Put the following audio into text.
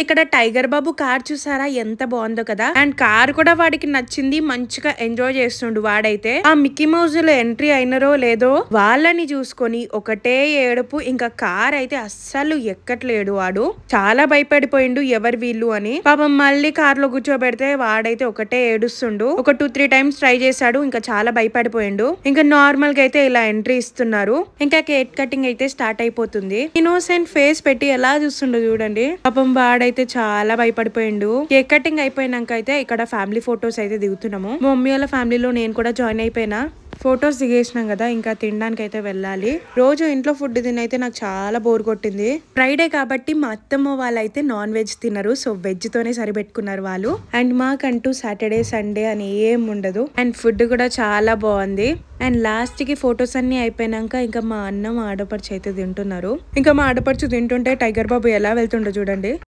ఇక్కడ టైగర్ బాబు కార్ చూసారా ఎంత బాగుందో కదా. అండ్ కార్ కూడా వాడికి నచ్చింది, మంచిగా ఎంజాయ్ చేస్తుండు వాడైతే. ఆ మిక్కీ మౌజ్ లో ఎంట్రీ అయినరో లేదో వాళ్ళని చూసుకొని ఒకటే ఏడుపు. ఇంకా కార్ అయితే అస్సలు ఎక్కట్లేడు వాడు, చాలా భయపడిపోయిండు ఎవరు వీళ్ళు అని. పాపం మళ్ళీ కార్ లో కూర్చోబెడితే వాడైతే ఒకటే ఏడుస్తుండు. ఒక 2-3 టైమ్స్ ట్రై చేశాడు, ఇంకా చాలా భయపడిపోయిండు. ఇంకా నార్మల్ గా అయితే ఇలా ఎంట్రీ ఇస్తున్నారు. ఇంకా కేక్ కటింగ్ అయితే స్టార్ట్ అయిపోతుంది. ఇన్నోసెంట్ ఫేస్ పెట్టి ఎలా చూస్తుండో చూడండి. పాపం వాడైతే చాలా భయపడిపోయిండు. కేక్ కటింగ్ అయిపోయినాక అయితే ఇక్కడ ఫ్యామిలీ ఫొటోస్ అయితే దిగుతున్నాము. మా మమ్మీ వాళ్ళ ఫ్యామిలీలో నేను కూడా జాయిన్ అయిపోయినా. ఫొటోస్ దిగేసినాం కదా, ఇంకా తినడానికి అయితే వెళ్ళాలి. రోజు ఇంట్లో ఫుడ్ తినైతే నాకు చాలా బోర్ కొట్టింది. ఫ్రైడే కాబట్టి మా అత్తమ్మ వాళ్ళైతే నాన్ వెజ్ తినరు, సో వెజ్ తోనే సరిపెట్టుకున్నారు వాళ్ళు. అండ్ మాకంటూ సాటర్డే సండే అని ఏం ఉండదు. అండ్ ఫుడ్ కూడా చాలా బాగుంది. అండ్ లాస్ట్ కి ఫొటోస్ అన్ని అయిపోయినాక ఇంకా మా అన్న మా ఆడపడుచు అయితే తింటున్నారు. ఇంకా మా ఆడపడుచు తింటుంటే టైగర్ బాబు ఎలా వెళ్తుండో చూడండి.